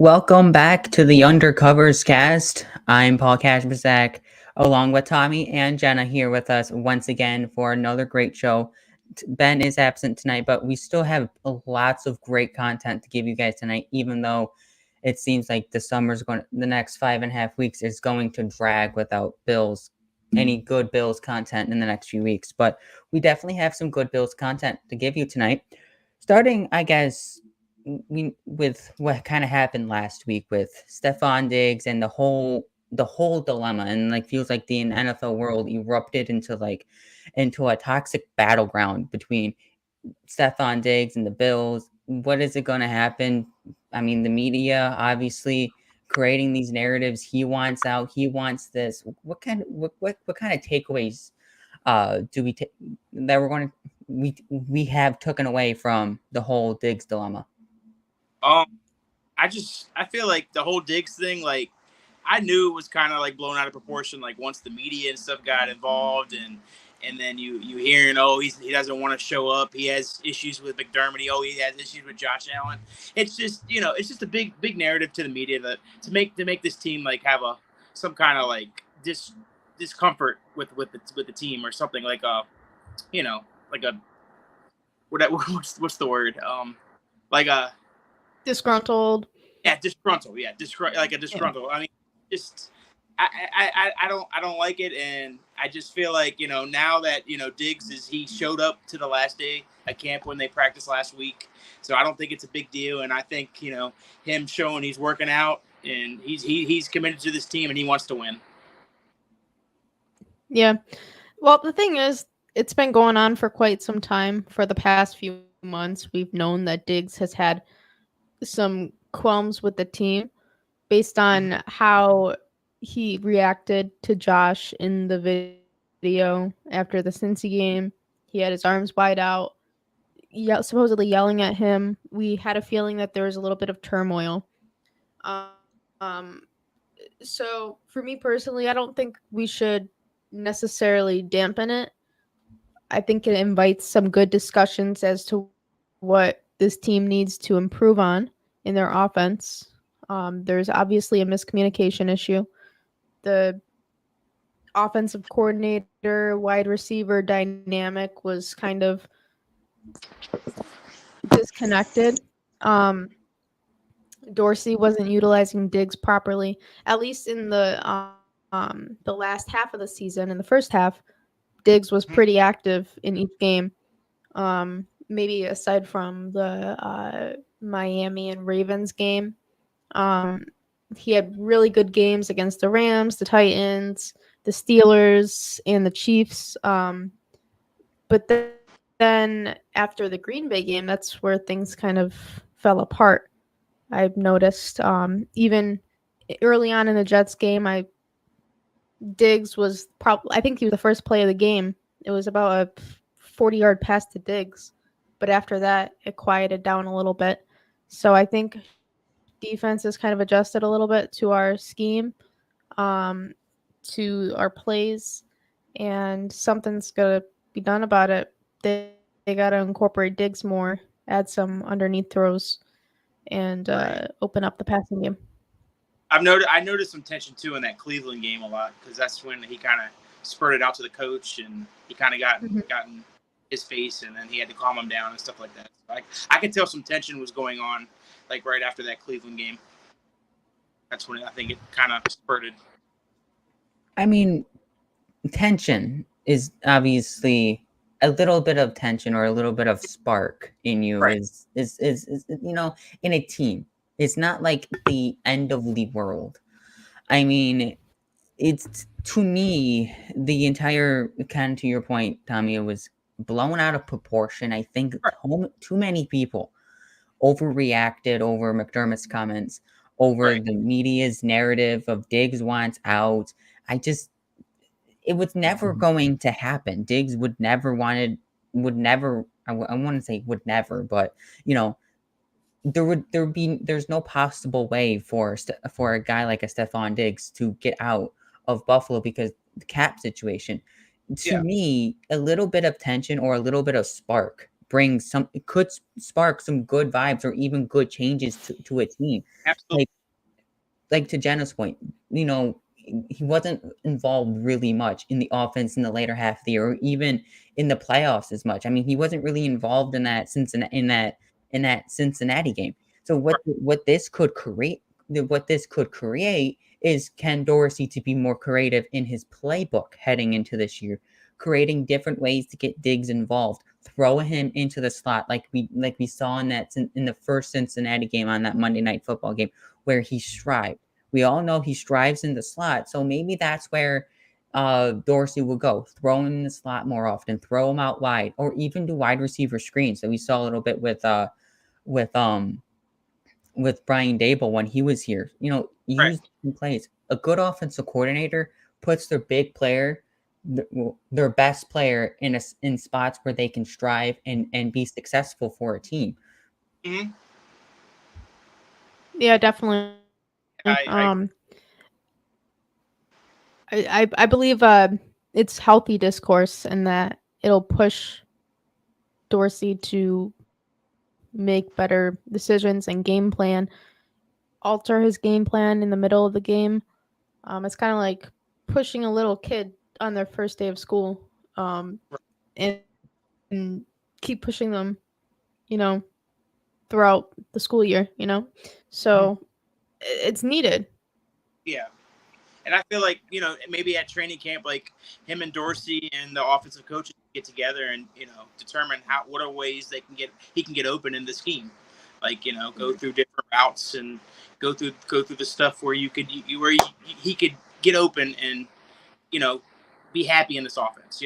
Welcome back to the Undercovers cast. I'm Paul Kashmazak, along with Tommy and Jenna here with us once again for another great show. Ben is absent tonight, but we still have lots of great content to give you guys tonight, even though it seems like the next 5.5 weeks is going to drag without any good Bills content in the next few weeks. But we definitely have some good Bills content to give you tonight. Starting, I guess, with what kind of happened last week with Stefon Diggs and the whole dilemma, and feels like the NFL world erupted into a toxic battleground between Stefon Diggs and the Bills. What is it going to happen? I mean, the media obviously creating these narratives. He wants out. He wants this. What kind of takeaways do we take that we have taken away from the whole Diggs dilemma? Um, I feel like the whole Diggs thing, I knew it was kind of blown out of proportion. Once the media and stuff got involved, and then you hearing, oh, he doesn't want to show up. He has issues with McDermott. Oh, he has issues with Josh Allen. It's just it's just a big narrative to the media that to make this team have some kind of discomfort with the team, or something like a what's the word like a disgruntled. Yeah, disgruntled. Yeah, like a disgruntled. Yeah. I mean, just I don't like it, and I just feel like now that Diggs he showed up to the last day at camp when they practiced last week, so I don't think it's a big deal, and I think him showing he's working out and he's committed to this team and he wants to win. Yeah, well, the thing is, it's been going on for quite some time. For the past few months, we've known that Diggs has had some qualms with the team based on how he reacted to Josh in the video after the Cincy game. He had his arms wide out, supposedly yelling at him. We had a feeling that there was a little bit of turmoil. So for me personally, I don't think we should necessarily dampen it. I think it invites some good discussions as to what this team needs to improve on in their offense. There's obviously a miscommunication issue. The offensive coordinator, wide receiver dynamic was kind of disconnected. Dorsey wasn't utilizing Diggs properly, at least in the last half of the season. In the first half, Diggs was pretty active in each game. Maybe aside from the Miami and Ravens game. He had really good games against the Rams, the Titans, the Steelers, and the Chiefs. But then after the Green Bay game, that's where things kind of fell apart. I've noticed even early on in the Jets game, Diggs was I think he was the first play of the game. It was about a 40-yard pass to Diggs. But after that, it quieted down a little bit. So I think defense has kind of adjusted a little bit to our scheme, to our plays, and something's got to be done about it. They got to incorporate Diggs more, add some underneath throws, and open up the passing game. I noticed some tension too in that Cleveland game a lot, because that's when he kind of spurted out to the coach and he kind of gotten his face, and then he had to calm him down and stuff like that. So I could tell some tension was going on right after that Cleveland game. That's when I think it kind of spurted. I mean, tension is obviously a little bit of tension or a little bit of spark in you, right, is in a team. It's not like the end of the world. I mean, it's, to me, the entire, kind of to your point, Tommy, it was blown out of proportion. I think too many people overreacted over McDermott's comments, over the media's narrative of Diggs wants out. It was never going to happen. Diggs would never, I want to say would never, but there's no possible way for a guy like a Stefon Diggs to get out of Buffalo because the cap situation. To me, a little bit of tension or a little bit of spark bring some, it could spark some good vibes or even good changes to a team. Absolutely. Like to Jenna's point, he wasn't involved really much in the offense in the later half of the year, or even in the playoffs as much. I mean, he wasn't really involved in that Cincinnati game. So what this could create is Ken Dorsey to be more creative in his playbook heading into this year, creating different ways to get Diggs involved, throw him into the slot like we saw in the first Cincinnati game on that Monday Night Football game where he strived. We all know he strives in the slot, so maybe that's where Dorsey will go. Throw him in the slot more often, throw him out wide, or even do wide receiver screens. So we saw a little bit with Brian Dable when he was here. Right. Use plays. A good offensive coordinator puts their best player in spots where they can strive and be successful for a team. Mm-hmm. Yeah, definitely. I I believe it's healthy discourse and that it'll push Dorsey to make better decisions and game plan, alter his game plan in the middle of the game. It's kind of like pushing a little kid on their first day of school, and keep pushing them, you know, throughout the school year. So it's needed. yeah. And I feel like, maybe at training camp, like him and Dorsey and the offensive coaches get together and, determine what are ways he can get open in the scheme. Like, go through different routes and go through the stuff where he could get open and, be happy in this offense.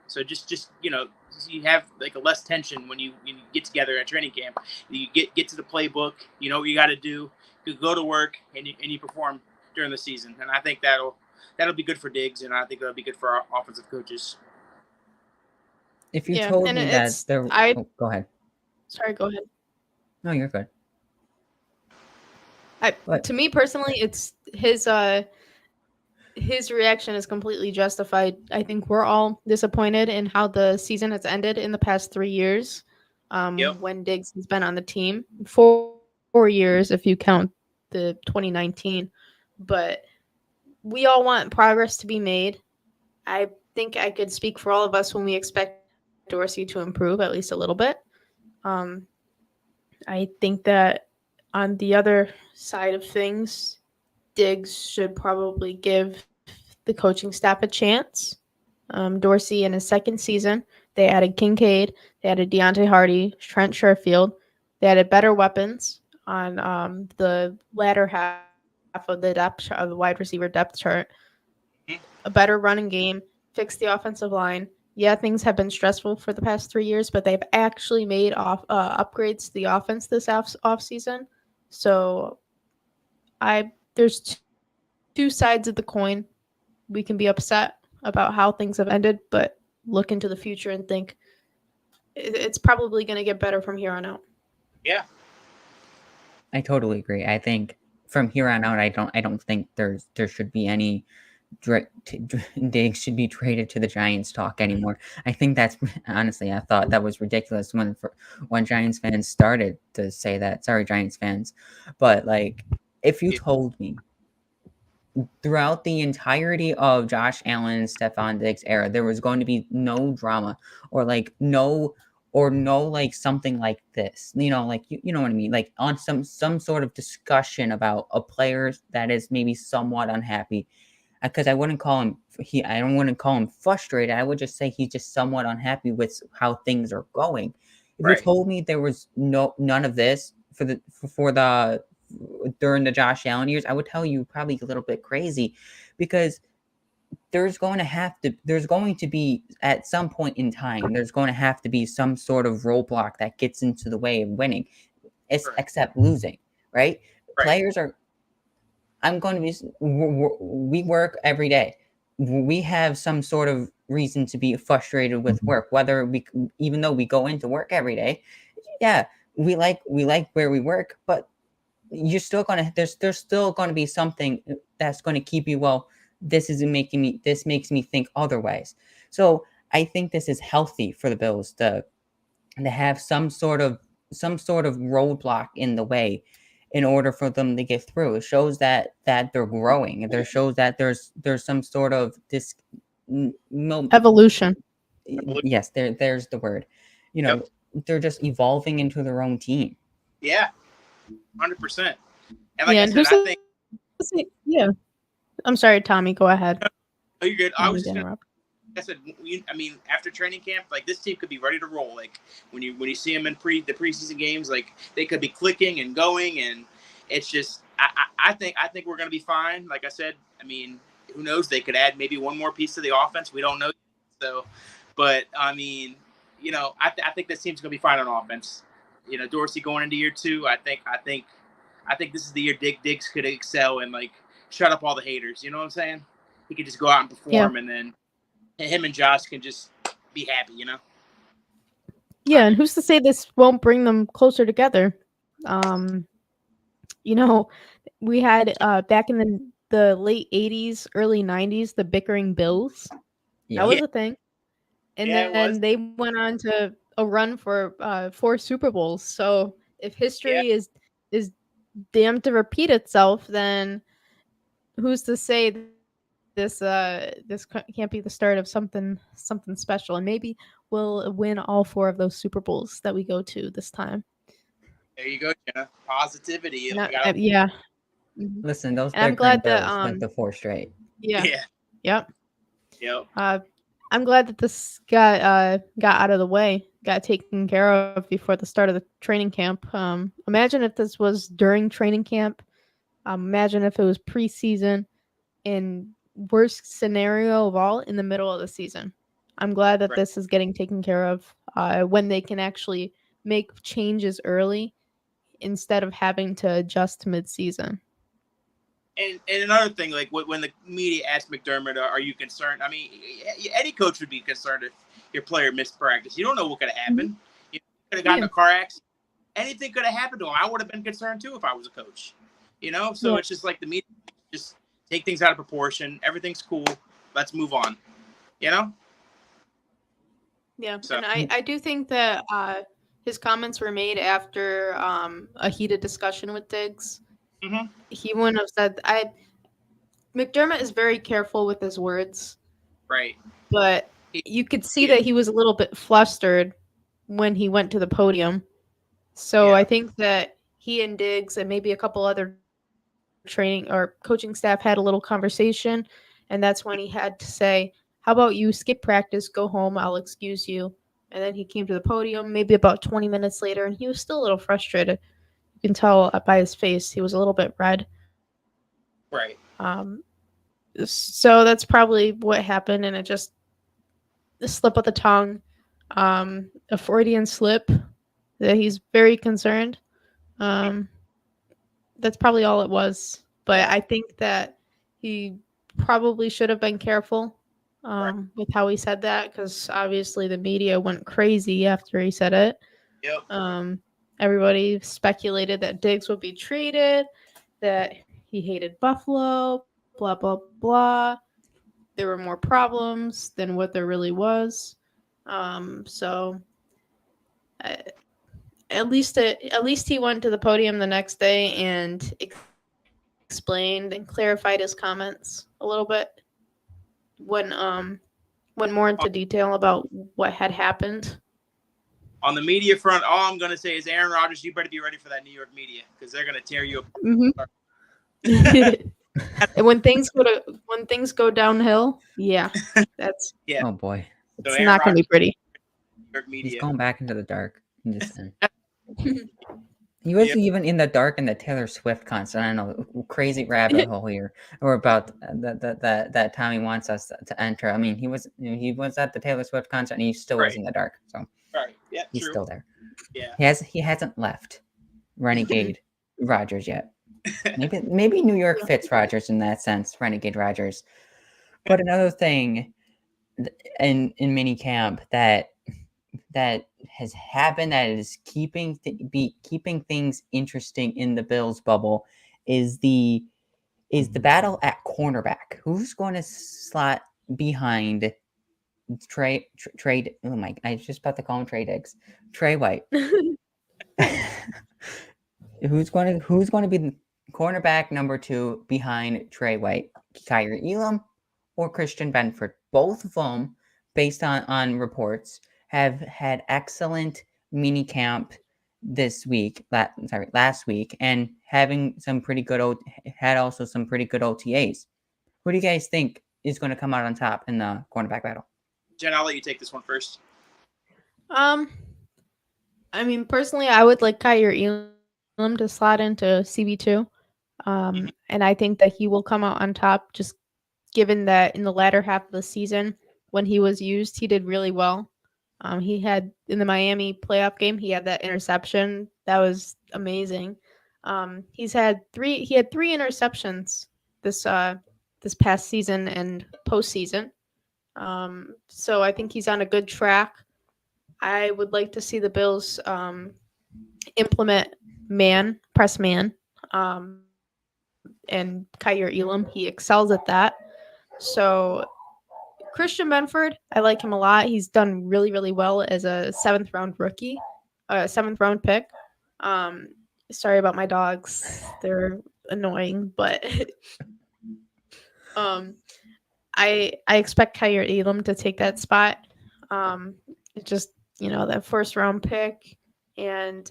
So just you have like a less tension when you get together at training camp. You get to the playbook, you know what you got to do. You go to work and you perform during the season, and I think that'll be good for Diggs, and I think that'll be good for our offensive coaches. If you told and me that there, go ahead. Sorry, go ahead. No, you're good. To me personally, it's his reaction is completely justified. I think we're all disappointed in how the season has ended in the past 3 years. Yep. When Diggs has been on the team, 4 years if you count the 2019, but we all want progress to be made. I think I could speak for all of us when we expect Dorsey to improve at least a little bit. Um, I think that on the other side of things, Diggs should probably give the coaching staff a chance. Dorsey in his second season, they added Kincaid, they added Deontay Hardy, Trent Sherfield, they added better weapons on the latter half of the wide receiver depth chart. A better running game, fixed the offensive line. Yeah, things have been stressful for the past 3 years, but they've actually made upgrades to the offense this off season. So there's two sides of the coin. We can be upset about how things have ended, but look into the future and think it's probably going to get better from here on out. Yeah, I totally agree. I think from here on out, I don't think there should be any Diggs should be traded to the Giants talk anymore. I think that's honestly, I thought that was ridiculous when Giants fans started to say that. Sorry, Giants fans, but like if you told me throughout the entirety of Josh Allen and Stefon Diggs era, there was going to be no drama or no like something like this, like you know what I mean, like on some sort of discussion about a player that is maybe somewhat unhappy, because I wouldn't call him I don't want to call him frustrated. I would just say he's just somewhat unhappy with how things are going. If you told me there was none of this for the during the Josh Allen years, I would tell you probably a little bit crazy, because there's going to be at some point in time, there's going to have to be some sort of roadblock that gets into the way of winning, except losing, right? Players are, I'm going to be, we work every day. We have some sort of reason to be frustrated with work, even though we go into work every day. Yeah, we like where we work, but you're still gonna there's still gonna be something that's gonna keep you, well, this makes me think otherwise. So I think this is healthy for the Bills to to have some sort of roadblock in the way in order for them to get through. It shows that they're growing. It shows that there's some sort of this Evolution. yes, there's the word. You Yep. know, they're just evolving into their own team. Yeah, 100%. And like Yeah, I and said, I think. yeah. I'm sorry, Tommy. Go ahead. Oh, you're good. I Let me was just gonna. interrupt. I said, I mean, after training camp, like this team could be ready to roll. Like when you see them in the preseason games, like they could be clicking and going, and it's just I think we're gonna be fine. Like I said, I mean, who knows? They could add maybe one more piece to the offense. We don't know. So, but I mean, I think this team's gonna be fine on offense. Dorsey going into year 2, I think this is the year Diggs could excel and like shut up all the haters. You know what I'm saying? He could just go out and perform, and then him and Josh can just be happy, Yeah, and who's to say this won't bring them closer together? We had back in the late 80s, early 90s, the bickering Bills. Yeah. That was a thing. And Yeah, it then was. they went on to a run for 4 Super Bowls. So if history is damned to repeat itself, then who's to say this can't be the start of something special? And maybe we'll win all 4 of those Super Bowls that we go to this time. There you go, Jenna. Positivity. Yeah. Listen, those And I'm glad Bills that went to 4 straight. Yeah. Yep. I'm glad that this got out of the way, got taken care of before the start of the training camp. Imagine if this was during training camp. Imagine if it was preseason, and worst scenario of all, in the middle of the season. I'm glad that this is getting taken care of when they can actually make changes early instead of having to adjust mid-season. And another thing, like when the media asked McDermott, "Are you concerned?" I mean, any coach would be concerned if your player missed practice. You don't know what could have happened. You could have gotten in a car accident. Anything could have happened to him. I would have been concerned too if I was a coach. So it's just like the media just take things out of proportion. Everything's cool. Let's move on. Yeah, so. And I do think that his comments were made after a heated discussion with Diggs. Mm-hmm. He wouldn't have said. McDermott is very careful with his words, right? But you could see that he was a little bit flustered when he went to the podium. So I think that he and Diggs and maybe a couple other training or coaching staff had a little conversation, and that's when he had to say, "How about you skip practice, go home, I'll excuse you." And then he came to the podium maybe about 20 minutes later, and he was still a little frustrated. You can tell by his face he was a little bit red. Right. So that's probably what happened, and it just a slip of the tongue, a Freudian slip that he's very concerned. That's probably all it was. But I think that he probably should have been careful with how he said that, because obviously the media went crazy after he said it. Yep. Everybody speculated that Diggs would be traded, that he hated Buffalo, blah, blah, blah. There were more problems than what there really was. So at least he went to the podium the next day and explained and clarified his comments a little bit. Went more into detail about what had happened. On the media front, all I'm going to say is, Aaron Rodgers, you better be ready for that New York media, because they're going to tear you apart. And when things go downhill, that's Oh boy, it's so not going to be pretty. He's going back into the dark. He was even in the dark in the Taylor Swift concert. I don't know, crazy rabbit hole here, or about that Tommy wants us to enter. I mean, he was at the Taylor Swift concert and he still was in the dark. So he's still there. Yeah, he hasn't left Renegade Rodgers yet. Maybe New York fits Rodgers in that sense, Renegade Rodgers. But another thing in mini camp that has happened that is keeping things interesting in the Bills bubble is the battle at cornerback. Who's going to slot behind Trade. Oh my! I was just about to call him Trey Diggs. Trey White. Who's going to be the cornerback number 2 behind Trey White? Kyrie Elam or Christian Benford? Both of them, based on reports, have had excellent mini camp this week. Last week, and having some pretty good had also some pretty good OTAs. Who do you guys think is going to come out on top in the cornerback battle? Jen, I'll let you take this one first. Um, I mean, personally, I would like Kyrie Elam to slot into CB2. And I think that he will come out on top, just given that in the latter half of the season, when he was used, he did really well. He had in the Miami playoff game, he had that interception. That was amazing. He had 3 interceptions this past season and postseason. So I think he's on a good track. I would like to see the Bills implement press man, and Kyrie Elam. He excels at that. So Christian Benford, I like him a lot. He's done really, really well as a 7th-round rookie, 7th-round pick. Sorry about my dogs; they're annoying, but I expect Kyrie Elam to take that spot. It's just that 1st-round pick and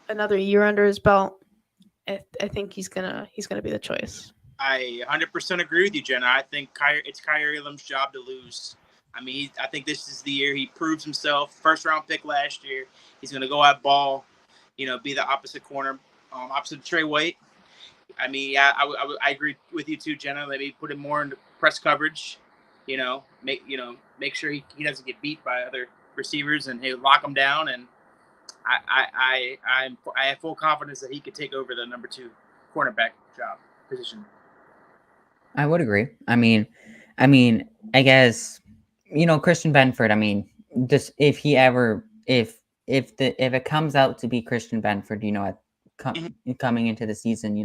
another year under his belt. I think he's gonna be the choice. I 100% agree with you, Jenna. I think it's Kyrie Elam's job to lose. I mean, I think this is the year he proves himself. 1st-round pick last year. He's going to go out ball, be the opposite corner, opposite of Trey White. I mean, yeah, I agree with you too, Jenna. Maybe put him more into press coverage. Make sure he doesn't get beat by other receivers and he'll lock him down. And I have full confidence that he could take over the number 2 cornerback position. I would agree. I mean, I guess Christian Benford. I mean, just if it comes out to be Christian Benford, coming into the season,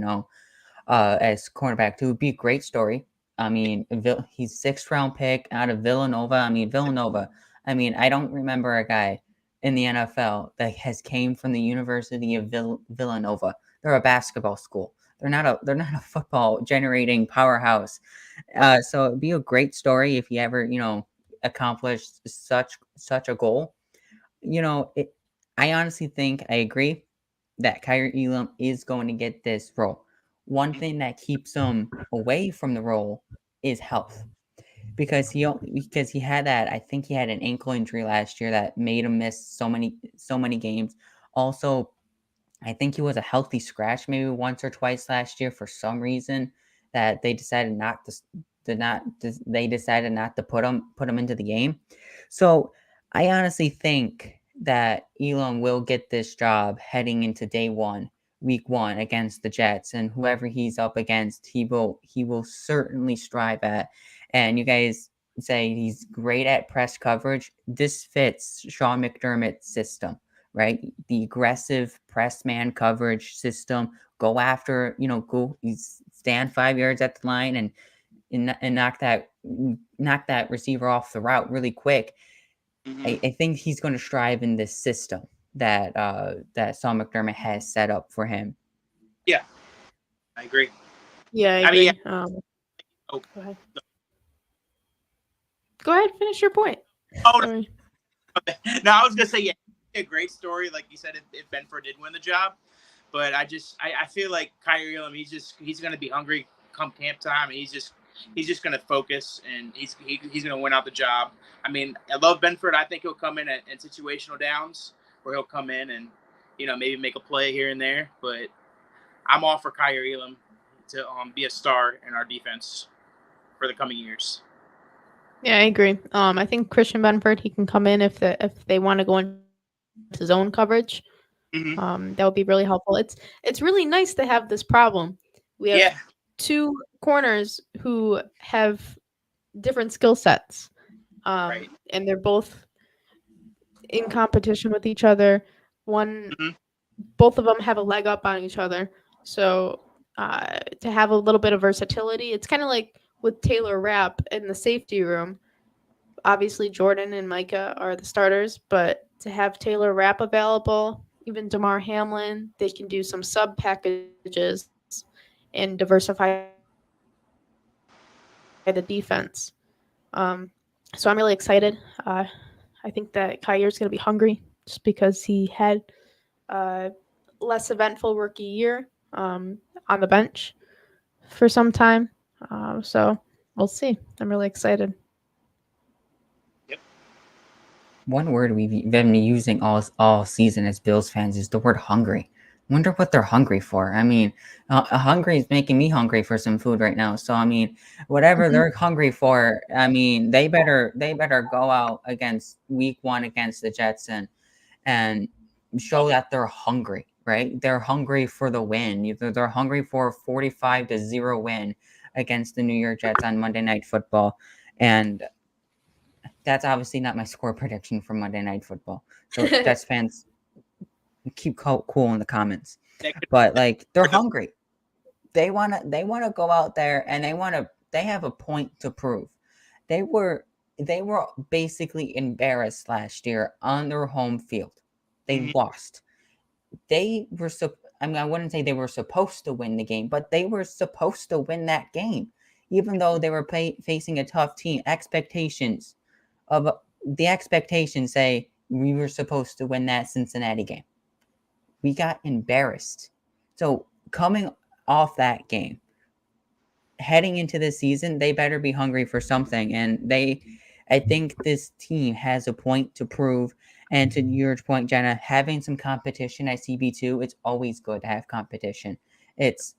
as cornerback 2, would be a great story. I mean, he's 6th-round pick out of Villanova. I mean, Villanova. I mean, I don't remember a guy in the NFL that has came from the University of Villanova. They're a basketball school. They're not a football generating powerhouse. So it'd be a great story if he ever, accomplished such a goal. I honestly think I agree that Kyrie Elam is going to get this role. One thing that keeps him away from the role is health. Because he had that, I think he had an ankle injury last year that made him miss so many games. Also, I think he was a healthy scratch maybe once or twice last year for some reason that they decided not to put him into the game. So I honestly think that Elam will get this job heading into week 1 against the Jets, and whoever he's up against, he will certainly strive at. And you guys say he's great at press coverage. This fits Sean McDermott's system, right? The aggressive press man coverage system. Go after, stand 5 yards at the line and knock that receiver off the route really quick. Mm-hmm. I think he's going to strive in this system that Sean McDermott has set up for him. Yeah, I agree. Yeah, I agree. Go ahead. Go ahead, finish your point. Oh, no, I was gonna say, yeah, a great story, like you said, if Benford did win the job. But I feel like Kyrie Elam, he's gonna be hungry come camp time. And he's just gonna focus and he's gonna win out the job. I mean, I love Benford. I think he'll come in in situational downs where he'll come in and maybe make a play here and there. But I'm all for Kyrie Elam to be a star in our defense for the coming years. Yeah, I agree. I think Christian Benford, he can come in if they want to go into zone coverage. Mm-hmm. That would be really helpful. It's really nice to have this problem. We have 2 corners who have different skill sets, right. and they're both in competition with each other. Both of them have a leg up on each other. So to have a little bit of versatility, it's kind of like with Taylor Rapp in the safety room. Obviously, Jordan and Micah are the starters, but to have Taylor Rapp available, even DeMar Hamlin, they can do some sub packages and diversify the defense. So I'm really excited. I think that Kyrie's going to be hungry just because he had a less eventful rookie year on the bench for some time. So we'll see. I'm really excited. Yep. One word we've been using all season as Bills fans is the word hungry. Wonder what they're hungry for. I mean, hungry is making me hungry for some food right now. So I mean, whatever Mhm. they're hungry for, I mean, they better go out against week one against the Jets and show that they're hungry, right? They're hungry for the win. Either they're hungry for a 45-0 win against the New York Jets on Monday Night Football, and that's obviously not my score prediction for Monday Night Football. So Jets fans, keep cool in the comments. That could, But like, they're that, hungry. They wanna go out there and they have a point to prove. They were they were basically embarrassed last year on their home field. They mhm. lost. They were I mean, I wouldn't say they were supposed to win the game, but they were supposed to win that game, even though they were facing a tough team. The expectations say we were supposed to win that Cincinnati game. We got embarrassed. So coming off that game, heading into the season, they better be hungry for something. I think this team has a point to prove. And to your point, Jenna, having some competition at CB2, it's always good to have competition. It's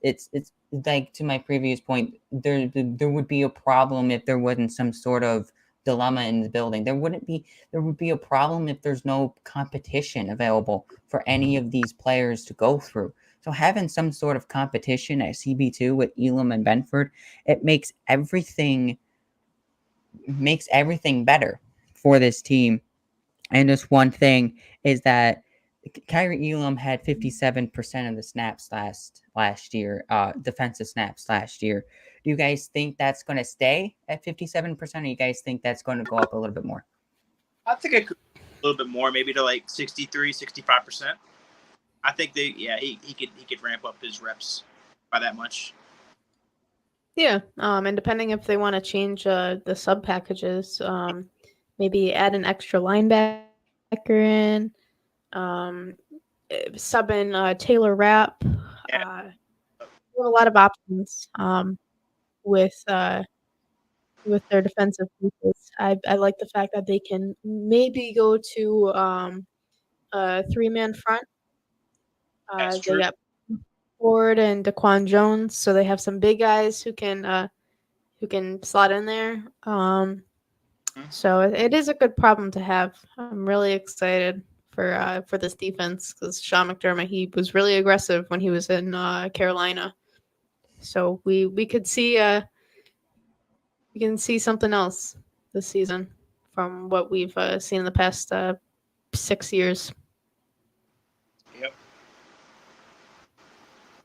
like, to my previous point, there would be a problem if there wasn't some sort of dilemma in the building. There would be a problem if there's no competition available for any of these players to go through. So having some sort of competition at CB2 with Elam and Benford, it makes everything better for this team. And just one thing is that Kyrie Elam had 57% of the snaps last year, defensive snaps last year. Do you guys think that's going to stay at 57%, or you guys think that's going to go up a little bit more? I think it could be a little bit more, maybe to like 63, 65%. I think he could ramp up his reps by that much. Yeah, and depending if they want to change the sub packages, maybe add an extra linebacker in, um, sub in Taylor Rapp. Yeah. We have a lot of options with with their defensive pieces. I like the fact that they can maybe go to a 3-man front. That's They true. got Ford and Daquan Jones, so they have some big guys who can slot in there. So it is a good problem to have. I'm really excited for this defense because Sean McDermott, he was really aggressive when he was in Carolina. So we can see something else this season from what we've seen in the past 6 years. Yep.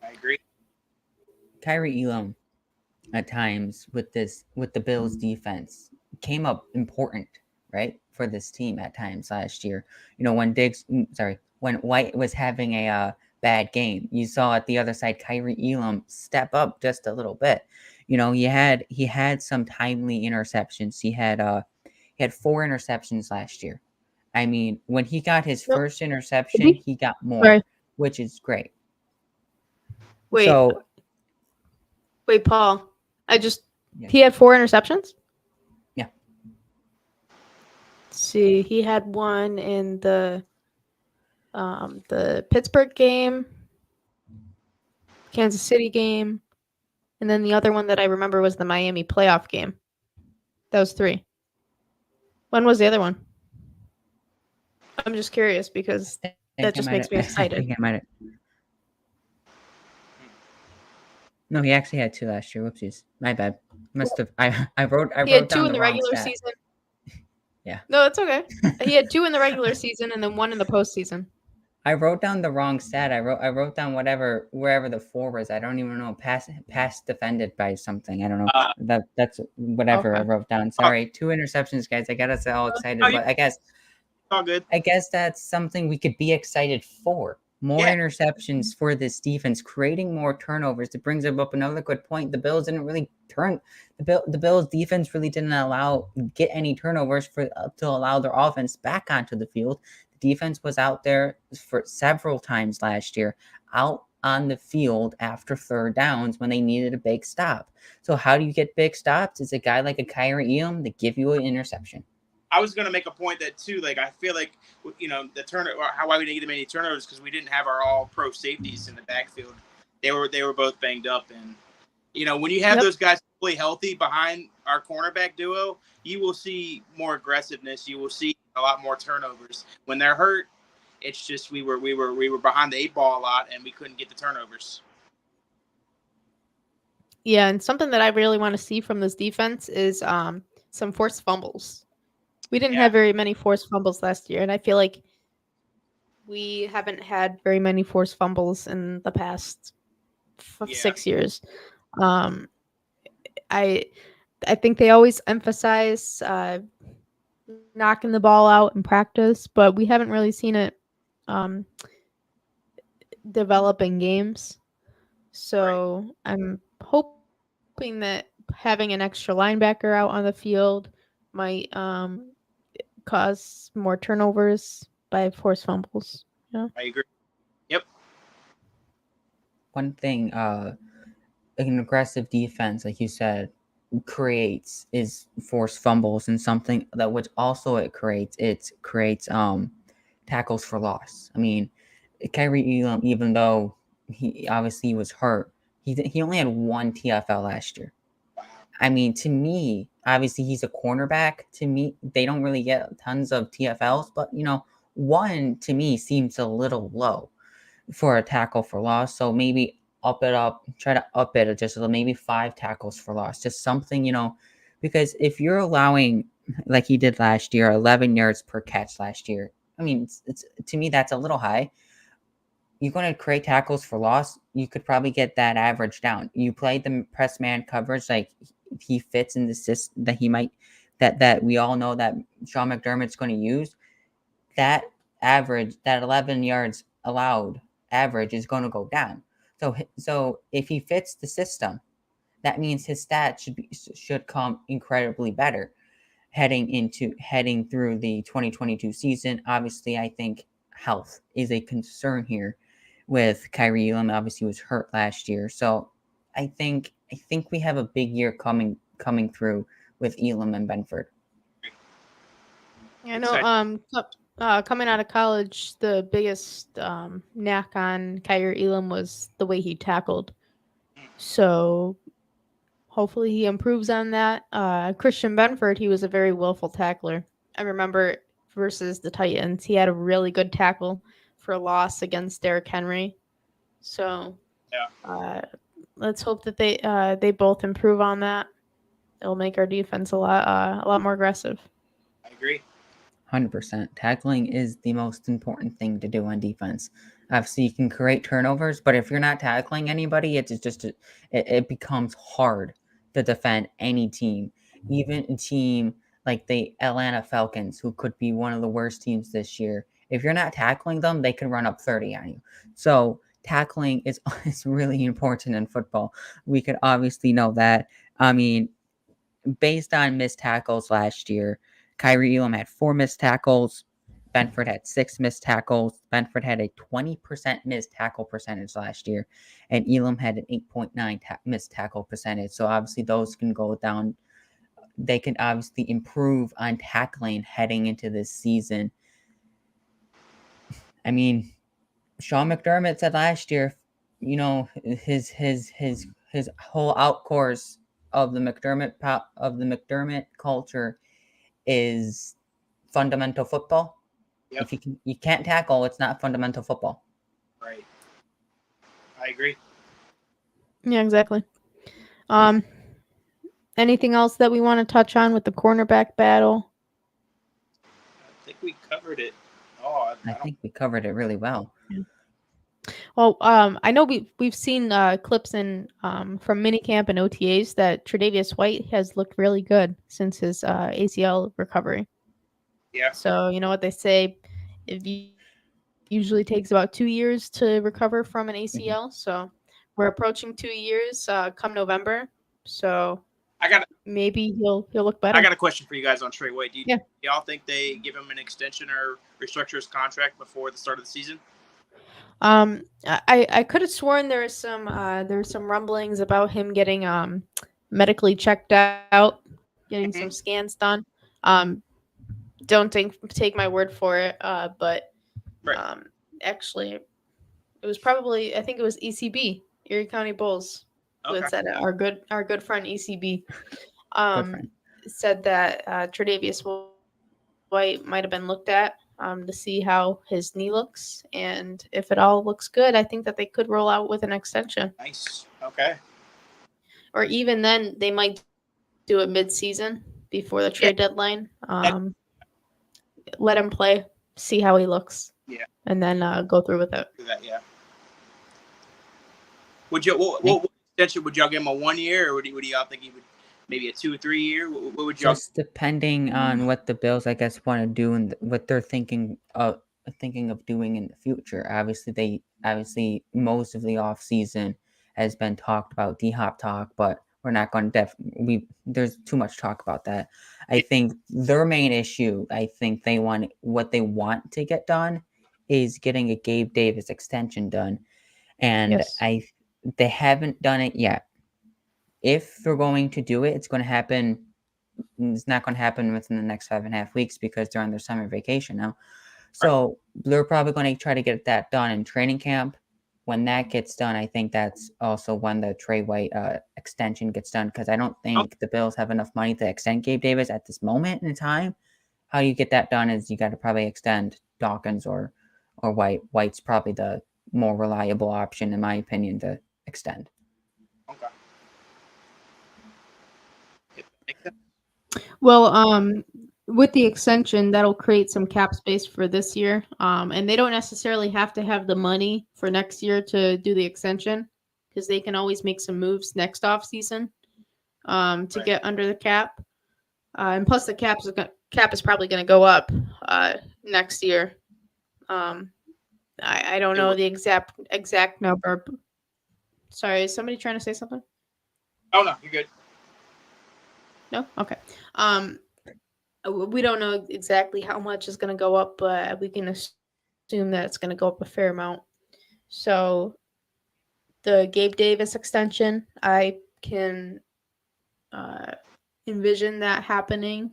I agree. Kyrie Elam at times with the Bills defense came up important, right, for this team at times last year. When White was having a bad game, you saw at the other side Kyrie Elam step up just a little bit. He had some timely interceptions. He had 4 interceptions last year. I mean, when he got his Nope. first interception, he got more, Sorry. which is great. Wait, So wait, Paul. Yeah. He had 4 interceptions? Yeah. Let's see, he had one in the Pittsburgh game, Kansas City game, and then the other one that I remember was the Miami playoff game. That was 3. When was the other one? I'm just curious because that just makes me I excited. think I might have. No, he actually had 2 last year. Whoopsies, my bad. Must have. I wrote He had 2 down in the the wrong regular stat. season. Yeah. No, it's okay. He had 2 in the regular season and then 1 in the postseason. I wrote down the wrong stat. I wrote down wherever the 4 was. I don't even know. Pass defended by something. I don't know. Uh, That's whatever I Okay. wrote down. Sorry. 2 interceptions, guys. I got us all excited, oh, but I guess all good. that's something we could be excited for. More Yeah. interceptions for this defense, creating more turnovers. It brings up another good point. The Bills didn't really turn the Bills defense really didn't get any turnovers to allow their offense back onto the field. The defense was out there for several times last year, out on the field after third downs when they needed a big stop. So how do you get big stops? It's a guy like a Kyrie Elam to give you an interception. I was gonna make a point that too. Like I feel like the turnover. Why we didn't get many turnovers because we didn't have our all pro safeties in the backfield. They were both banged up, and when you have Yep. those guys fully healthy behind our cornerback duo, you will see more aggressiveness. You will see a lot more turnovers. When they're hurt, it's just we were behind the 8 ball a lot, and we couldn't get the turnovers. Yeah, and something that I really want to see from this defense is some forced fumbles. We didn't Yeah. have very many forced fumbles last year, and I feel like we haven't had very many forced fumbles in the past Yeah. 6 years. I think they always emphasize knocking the ball out in practice, but we haven't really seen it develop in games. So I'm hoping that having an extra linebacker out on the field might cause more turnovers by forced fumbles. Yeah. I agree. Yep. One thing, an aggressive defense, like you said, creates is forced fumbles, and something that which also it creates tackles for loss. I mean, Kyrie Elam, even though he obviously was hurt, he only had 1 TFL last year. I mean, to me, obviously he's a cornerback. To me, they don't really get tons of TFLs, but 1 to me seems a little low for a tackle for loss. So maybe try to up it just a little, maybe 5 tackles for loss, just something, because if you're allowing, like he did last year, 11 yards per catch last year, I mean, it's to me, that's a little high. You're going to create tackles for loss. You could probably get that average down. You play the press man coverage, like he fits in the system that we all know that Sean McDermott's going to use. That average, that 11 yards allowed average is going to go down. So if he fits the system, that means his stats should come incredibly better heading through the 2022 season. Obviously, I think health is a concern here with Kyrie Elam. Obviously, he was hurt last year, so I think we have a big year coming through with Elam and Benford. I know. Coming out of college, the biggest knack on Kyrie Elam was the way he tackled. So hopefully he improves on that. Christian Benford, he was a very willful tackler. I remember versus the Titans, he had a really good tackle for a loss against Derrick Henry. So let's hope that they both improve on that. It'll make our defense a lot more aggressive. I agree. 100%. Tackling is the most important thing to do on defense. Obviously, you can create turnovers, but if you're not tackling anybody, it becomes hard to defend any team, even a team like the Atlanta Falcons, who could be one of the worst teams this year. If you're not tackling them, they can run up 30 on you. So tackling is really important in football. We could obviously know that. I mean, based on missed tackles last year, Kyrie Elam had 4 missed tackles. Benford had 6 missed tackles. Benford had a 20% missed tackle percentage last year, and Elam had an 8.9 missed tackle percentage. So obviously those can go down. They can obviously improve on tackling heading into this season. I mean, Sean McDermott said last year, his whole outcourse of the McDermott culture is fundamental football. Yep. If you can't tackle, it's not fundamental football. Right. I agree. Yeah, exactly. Anything else that we want to touch on with the cornerback battle? I think we covered it Oh, I I don't. think we covered it really well. Well, I know we've seen clips in from minicamp and OTAs that Tre'Davious White has looked really good since his ACL recovery. Yeah. So you know what they say, usually takes about 2 years to recover from an ACL. Mhm. So we're approaching 2 years come November. So I got maybe he'll look I better. got a question for you guys on Trey White. Do Yeah. y'all think they give him an extension or restructure his contract before the start of the season? I could have sworn there was some rumblings about him getting medically checked out, getting some Mhm. scans done. Um, don't take my word for it. But Right. um, actually, it was probably I think it was ECB, Erie County Bulls, who Okay. had said it. Our good friend ECB Good um friend. said that Tre'Davious White might have been looked at to see how his knee looks, and if it all looks good, I think that they could roll out with an extension. Nice. Okay. Or even then they might do it mid-season before the trade Yeah. deadline. That, Let him play, see how he looks, yeah. and then go through with it. Do that. Yeah. Would you? Think What extension would y'all give him? A 1 year, or would y'all think he would maybe a 2 or 3 year? What would y'all? just depending on what the Bills, I guess, want to do and what they're thinking of doing in the future. Obviously most of the off season has been talked about D-Hop talk, but we're not going to there's too much talk about that. I Yeah. think their main issue, I think what they want to get done is getting a Gabe Davis extension done, and Yes. they haven't done it yet. If they're going to do it, it's going to happen. It's not going to happen within the next 5.5 weeks because they're on their summer vacation now. Right. So they're probably going to try to get that done in training camp. When that gets done, I think that's also when the Trey White extension gets done, because I don't Oh, think the Bills have enough money to extend Gabe Davis at this moment in time. How you get that done is you got to probably extend Dawkins or White. White's probably the more reliable option, in my opinion, to extend. okay. Yeah, makes sense. Well, with the extension, that'll create some cap space for this year. And they don't necessarily have to have the money for next year to do the extension because they can always make some moves next off season to Right. get under the cap. And plus, the cap is probably going to go up next year. Um, I don't It know would. the exact number. Sorry, is somebody trying to say something? Oh no, you're good. No? Okay. Um, we don't know exactly how much is going to go up, but we can assume that it's going to go up a fair amount. So the Gabe Davis extension, I can uh, envision that happening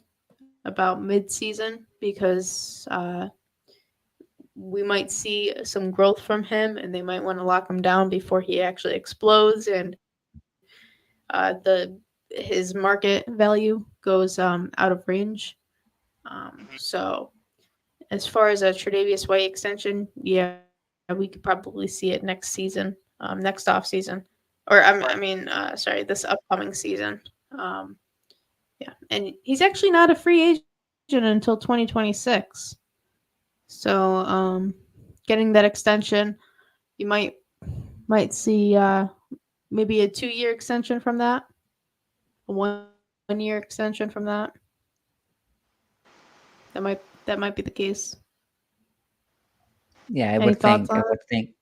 about mid-season because we might see some growth from him, and they might want to lock him down before he actually explodes, and the his market value goes out of range. Mhm. So as far as a Tre'Davious White extension, yeah, we could probably see it next season, next off season, or Right. sorry, this upcoming season. Um, yeah, and he's actually not a free agent until 2026. So getting that extension, you might see maybe a 2 year extension from that, a 1 year extension from that. That might be the case. Yeah, Any thoughts on it?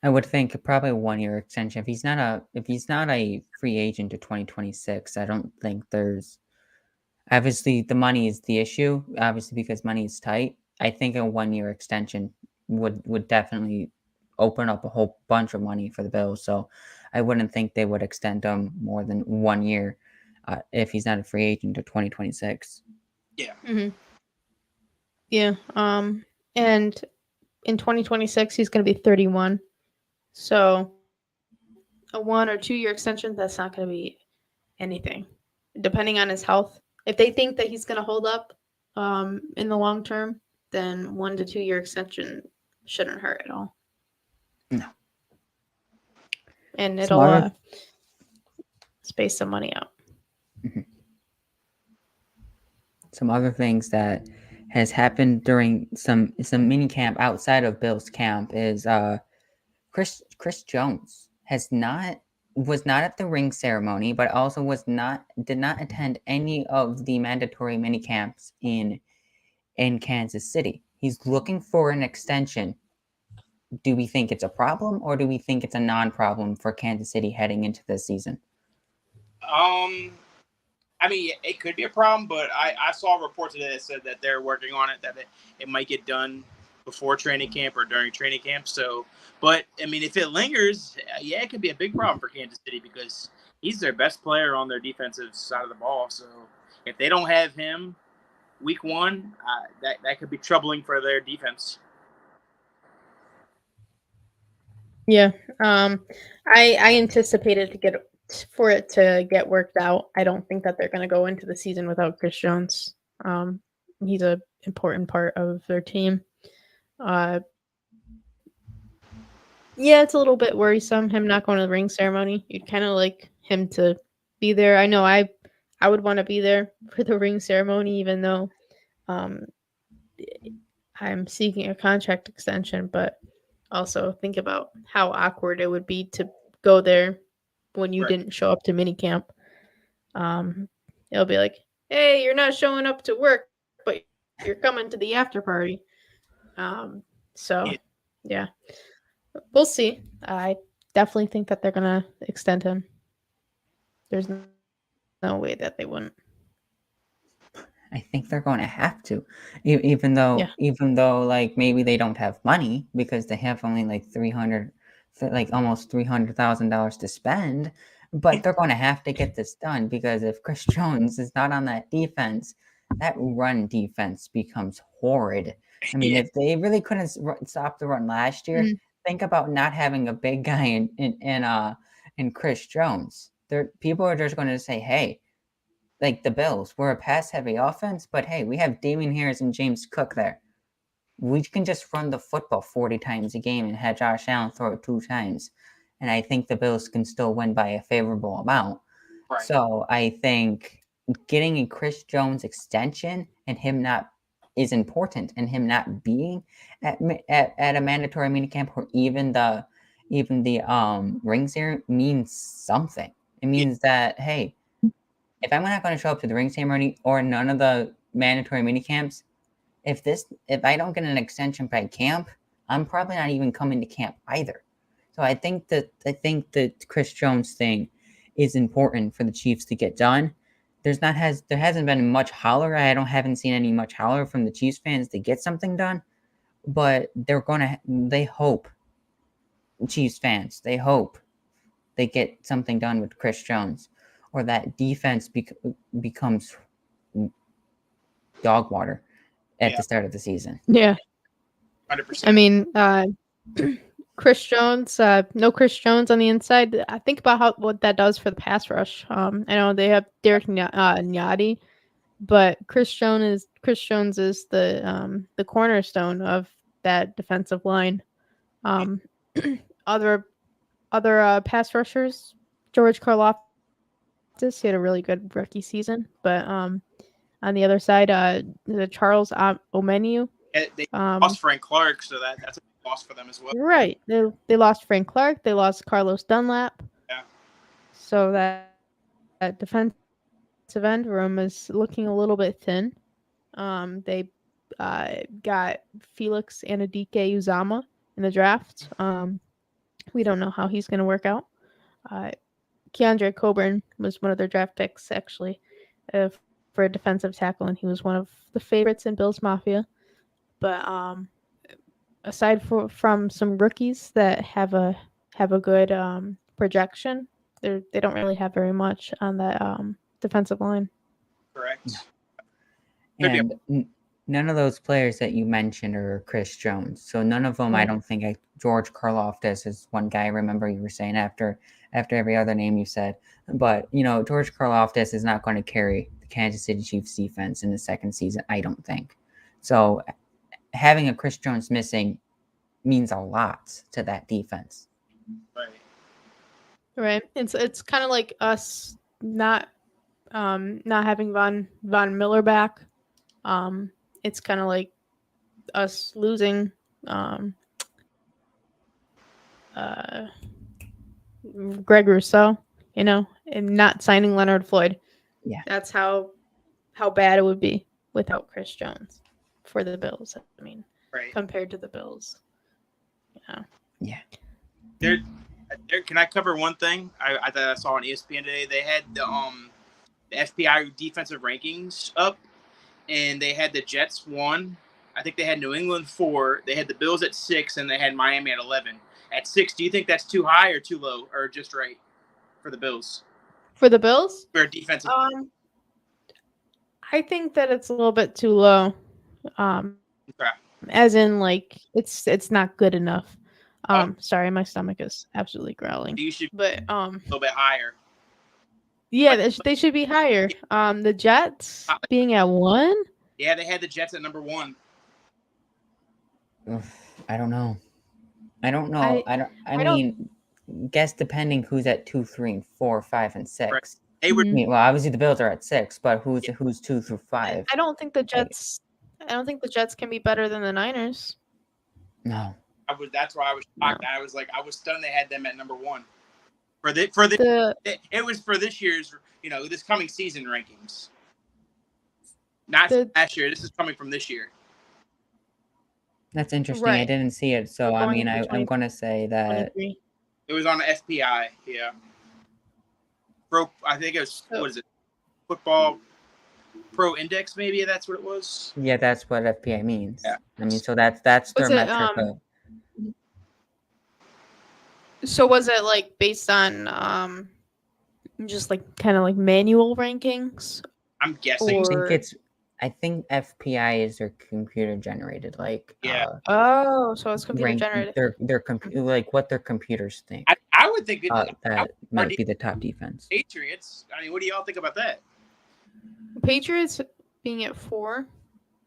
I would think probably a 1 year extension. If he's not a free agent to 2026, I don't think there's obviously the money is the issue. Obviously, because money is tight, I think a 1 year extension would definitely open up a whole bunch of money for the Bills. So I wouldn't think they would extend him more than 1 year if he's not a free agent to 2026. Yeah. Mm-hmm. Yeah. And in 2026, he's going to be 31. So a 1 or 2 year extension, that's not going to be anything, depending on his health. If they think that he's going to hold up in the long term, then 1 to 2 year extension shouldn't hurt at all. No. And Some it'll other space some money out. some other things that has happened during some mini camp outside of Bill's camp is Chris Jones was not at the ring ceremony, but also did not attend any of the mandatory mini camps in Kansas City. He's looking for an extension. Do we think it's a problem, or do we think it's a non-problem for Kansas City heading into this season? I mean, it could be a problem, but I saw a report today that said that they're working on it, that it might get done before training camp or during training camp. So, but I mean, if it lingers, yeah, it could be a big problem for Kansas City because he's their best player on their defensive side of the ball. So if they don't have him week one, that could be troubling for their defense. Yeah. I anticipated for it to get worked out. I don't think that they're going to go into the season without Chris Jones. He's an important part of their team. Yeah, it's a little bit worrisome him not going to the ring ceremony. You'd kind of like him to be there. I know I would want to be there for the ring ceremony, even though I'm seeking a contract extension, but also think about how awkward it would be to go there when you didn't show up to minicamp. It'll be like, hey, you're not showing up to work, but you're coming to the after party. So yeah, we'll see. I definitely think that they're gonna extend him. There's no way that they wouldn't. I think they're going to have to, even though like maybe they don't have money because they have only like almost $300,000 to spend, but they're going to have to get this done because if Chris Jones is not on that defense, that run defense becomes horrid. I mean, if they really couldn't stop the run last year, think about not having a big guy in Chris Jones. People are just going to say, hey. Like the Bills, we're a pass-heavy offense, but hey, we have Damian Harris and James Cook there. We can just run the football 40 times a game and have Josh Allen throw it 2 times. And I think the Bills can still win by a favorable amount. Right. So I think getting a Chris Jones extension and him not is important, and him not being at a mandatory minicamp or even the ring ceremony means something. It means that, hey, if I'm not going to show up to the ring ceremony or none of the mandatory mini camps, if I don't get an extension by camp, I'm probably not even coming to camp either. So I think the Chris Jones thing is important for the Chiefs to get done. There hasn't been much holler. Haven't seen any much holler from the Chiefs fans to get something done, but they hope, Chiefs fans, they hope they get something done with Chris Jones, or that defense becomes dog water at the start of the season. Yeah. 100%. I mean, Chris Jones, no Chris Jones on the inside. I think about what that does for the pass rush. I know they have Derek Nyadi, but Chris Jones is the cornerstone of that defensive line. Other pass rushers, George Karlaftis, he had a really good rookie season, but on the other side, the Charles Omeniu. They lost Frank Clark, so that's a big loss for them as well. Right. They lost Frank Clark. They lost Carlos Dunlap. Yeah. So that defensive end room is looking a little bit thin. They got Felix Anadike Uzama in the draft. We don't know how he's going to work out. Keandre Coburn was one of their draft picks, actually, for a defensive tackle, and he was one of the favorites in Bills Mafia. But aside from some rookies that have a good projection, they don't really have very much on that defensive line. Correct. And none of those players that you mentioned are Chris Jones. So none of them, I don't think. George Karlaftis is one guy I remember you were saying after every other name you said. But, George Karlaftis is not going to carry the Kansas City Chiefs defense in the second season, I don't think. So having a Chris Jones missing means a lot to that defense. Right. It's kind of like us not having Von Miller back. it's kind of like us losing uh, Greg Rousseau, and not signing Leonard Floyd. Yeah. That's how bad it would be without Chris Jones for the Bills. I mean, Right. compared to the Bills. Yeah. There, can I cover one thing? I thought I saw on ESPN today. They had the FPI defensive rankings up, and they had the Jets 1. I think they had New England 4. They had the Bills at 6, and they had Miami at 11. At 6, do you think that's too high or too low, or just right for the Bills? For the Bills, For defensive, I think that it's a little bit too low. okay. As in, like, it's not good enough. Oh. Sorry, my stomach is absolutely growling. You should But a little bit higher. yeah, they should be higher. The Jets being at 1. Yeah, they had the Jets at number 1. I don't know. I I mean, guess depending who's at 2, 3, and 4, 5, and 6. Right. They were. I mean, well, obviously the Bills are at 6, but who's 2 through 5? I don't think the Jets. I don't think the Jets can be better than the Niners. No. That's why I was shocked. No. I was stunned they had them at number 1. It was for this year's, this coming season rankings. Not last year. This is coming from this year. That's interesting. Right. I didn't see it, so I mean, I'm going to say that it was on the FPI. Yeah. I think it was. What is it? Football Pro Index, maybe that's what it was. Yeah, that's what FPI means. Yeah. I mean, so that's their metric. So was it like based on just like kind of like manual rankings? I'm guessing. I think FPI is their computer generated, like so it's computer generated. Their like what their computers think. I would think that might be the top defense. Patriots. I mean, what do y'all think about that? Patriots being at 4.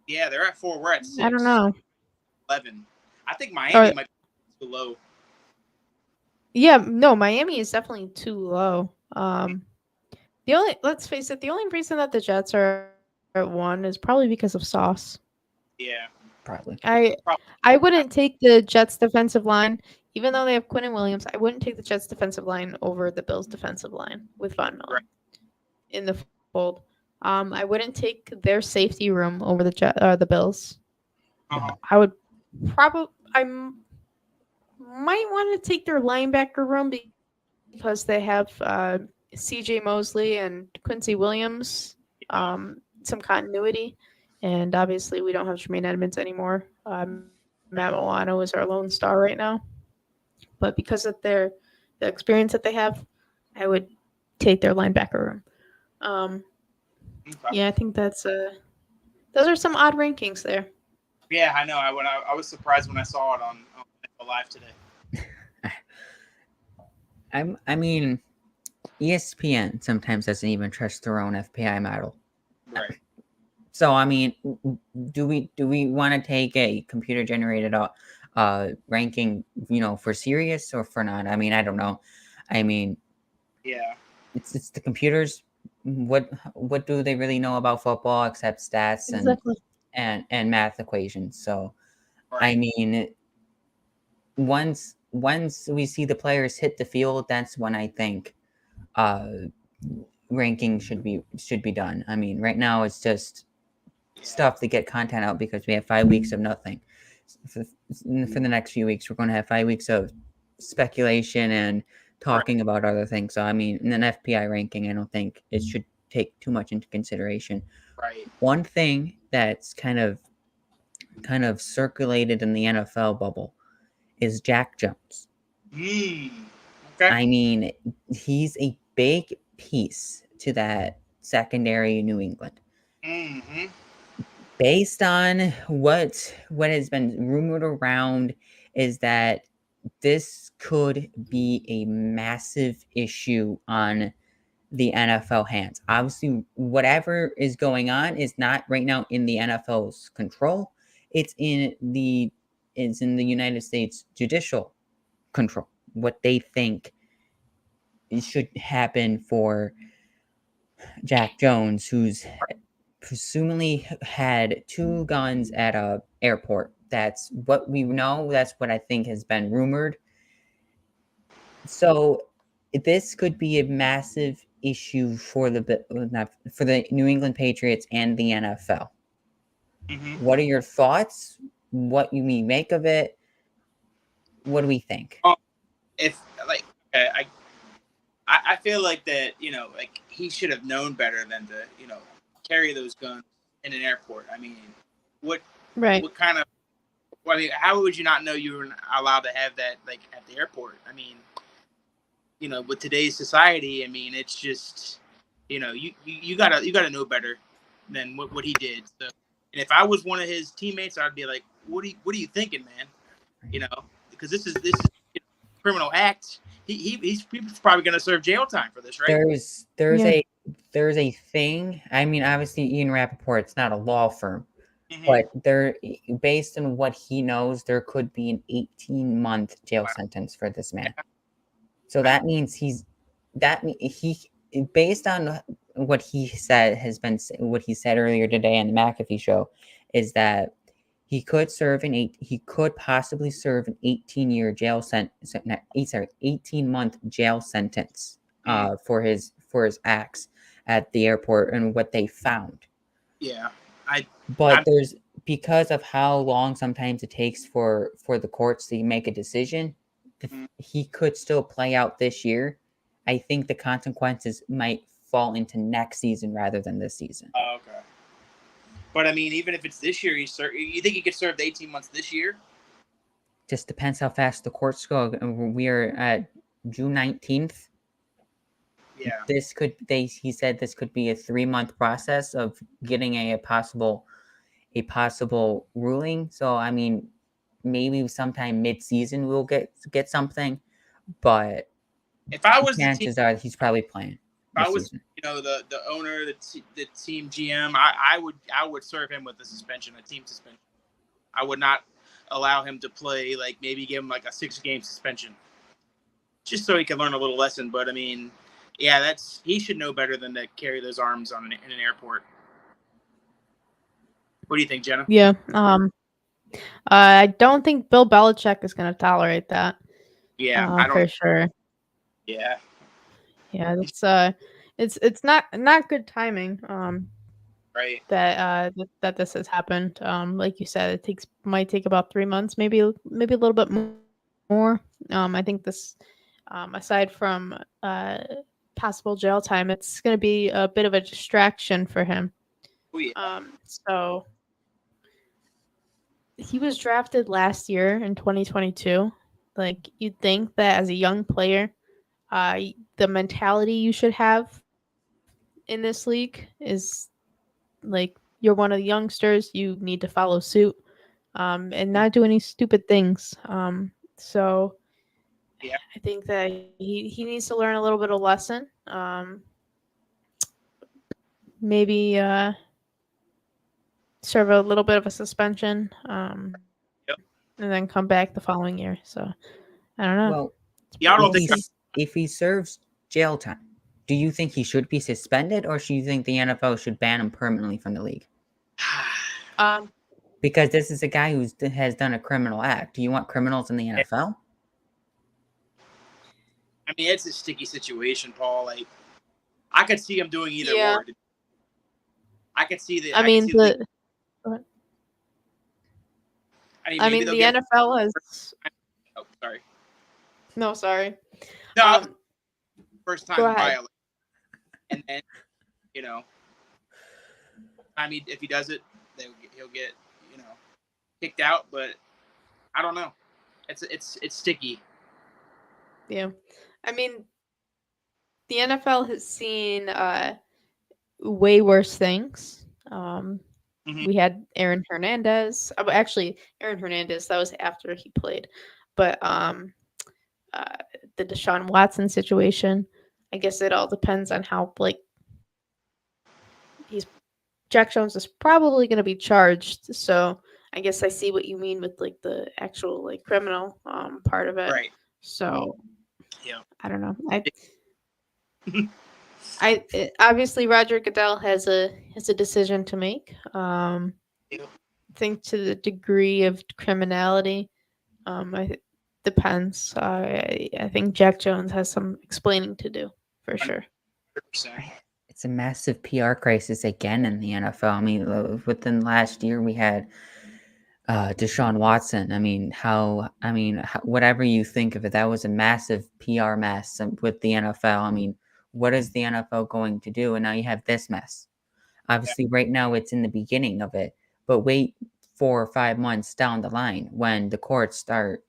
Yeah, they're at 4. We're at 6. I don't know. 11. I think Miami might be too low. Yeah, no, Miami is definitely too low. Let's face it, the only reason that the Jets are at 1 is probably because of Sauce. Yeah, probably. I wouldn't take the Jets defensive line, even though they have Quinn and Williams. I wouldn't take the Jets defensive line over the Bills defensive line with Von Miller in the fold. I wouldn't take their safety room over the Bills. I would I might want to take their linebacker room because they have CJ Mosley and Quincy Williams, some continuity, and obviously we don't have Tremaine Edmonds anymore. Matt Milano is our lone star right now, but because of the experience that they have, I would take their linebacker room. Yeah, I think those are some odd rankings there. Yeah, I know. I was surprised when I saw it on Live today. I mean, ESPN sometimes doesn't even trust their own FPI model. Right. So I mean, do we want to take a computer generated ranking, for serious or for not? I mean, I don't know. I mean, yeah, it's the computers. What do they really know about football except stats and math equations? So, I mean, once we see the players hit the field, that's when I think ranking should be done. I mean, right now it's just stuff to get content out because we have 5 weeks of nothing. For the next few weeks, we're going to have 5 weeks of speculation and talking about other things. So I mean, in an FPI ranking, I don't think it should take too much into consideration. Right. One thing that's kind of circulated in the NFL bubble is Jack Jones. Okay. I mean, he's a big piece to that secondary in New England. Mm-hmm. Based on what has been rumored around is that this could be a massive issue on the NFL hands. Obviously, whatever is going on is not right now in the NFL's control. It's in the United States judicial control. What they think should happen for Jack Jones, who's presumably had 2 guns at a airport. That's what we know. That's what I think has been rumored. So this could be a massive issue for for the New England Patriots and the NFL. Mm-hmm. What are your thoughts? What you make of it? What do we think? If like, I feel like that, like he should have known better than to, carry those guns in an airport. I mean, what Right. what kind of, well, I mean, how would you not know you were allowed to have that like at the airport? I mean, with today's society, I mean, it's just, you gotta know better than what he did. So, and if I was one of his teammates, I'd be like, what are you thinking, man? Because this is criminal act. He's probably gonna serve jail time for this, right? There's a thing. I mean, obviously, Ian Rappaport, it's not a law firm, Mm-hmm. but based on what he knows, there could be an 18-month jail Wow. sentence for this man. So that means based on what he said what he said earlier today on the McAfee show, is that he could possibly serve an 18-year jail sentence, 18-month jail sentence for his acts at the airport and what they found. Yeah, But there's, because of how long sometimes it takes for the courts to make a decision, he could still play out this year. I think the consequences might fall into next season rather than this season. Oh, okay. But I mean, even if it's this year, you think he could serve the 18 months this year? Just depends how fast the courts go. We are at June 19th. Yeah. He said this could be a 3-month process of getting a possible ruling. So I mean, maybe sometime mid-season we'll get something, but if I was chances are he's probably playing. If I was, season. The owner, the team GM, I would serve him with a suspension, a team suspension. I would not allow him to play. Like maybe give him like a 6-game suspension, just so he can learn a little lesson. But I mean, yeah, he should know better than to carry those arms in an airport. What do you think, Jenna? Yeah. I don't think Bill Belichick is going to tolerate that. Yeah, I don't. For sure. Yeah. Yeah, it's not good timing. Right. That this has happened. Like you said, might take about 3 months, maybe a little bit more. I think this, aside from possible jail time, it's going to be a bit of a distraction for him. Oh, yeah. So he was drafted last year in 2022. Like, you'd think that as a young player, the mentality you should have in this league is like, you're one of the youngsters, you need to follow suit, and not do any stupid things. So yeah. I think that he needs to learn a little bit of lesson. Maybe serve a little bit of a suspension, Yep. and then come back the following year. So I don't know. Well, yeah, I don't think if he serves jail time, do you think he should be suspended, or do you think the NFL should ban him permanently from the league? Because this is a guy who has done a criminal act. Do you want criminals in the NFL? I mean, it's a sticky situation, Paul. Like, I could see him doing either or. I could see the. I mean, the NFL has. Oh, sorry. No, sorry. No, first time violation, and then I mean, if he does it, he'll get kicked out. But I don't know. It's sticky. Yeah, I mean, the NFL has seen way worse things. We had Aaron Hernandez. Actually, Aaron Hernandez, that was after he played. But the Deshaun Watson situation, I guess it all depends on how, like, Jack Jones is probably going to be charged. So I guess I see what you mean with, like, the actual, like, criminal part of it. Right. So yeah, I don't know. Obviously Roger Goodell has a decision to make. Yeah. I think to the degree of criminality, depends. I think Jack Jones has some explaining to do for sure. 100%. It's a massive PR crisis again in the NFL. I mean, within last year, we had Deshaun Watson. I mean, whatever you think of it, that was a massive PR mess with the NFL. I mean, what is the NFL going to do? And now you have this mess. Obviously, right now it's in the beginning of it, but wait 4 or 5 months down the line when the courts start,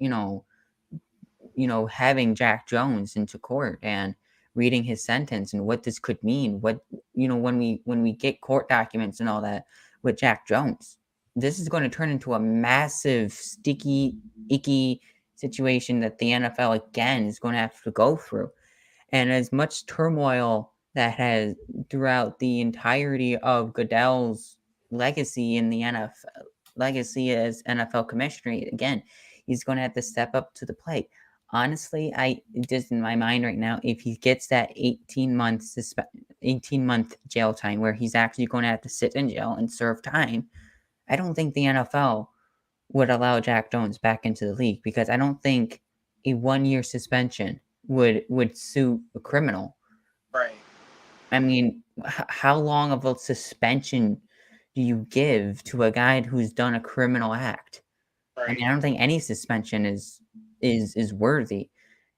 having Jack Jones into court and reading his sentence and what this could mean. What when we get court documents and all that with Jack Jones, this is going to turn into a massive, sticky, icky situation that the NFL again is going to have to go through. And as much turmoil that has throughout the entirety of Goodell's legacy in the NFL, legacy as NFL commissioner, again, he's going to have to step up to the plate. Honestly, just in my mind right now, if he gets that 18-month jail time where he's actually going to have to sit in jail and serve time, I don't think the NFL would allow Jack Jones back into the league because I don't think a 1-year suspension would suit a criminal. Right. I mean, how long of a suspension do you give to a guy who's done a criminal act? I Right. mean, I don't think any suspension is worthy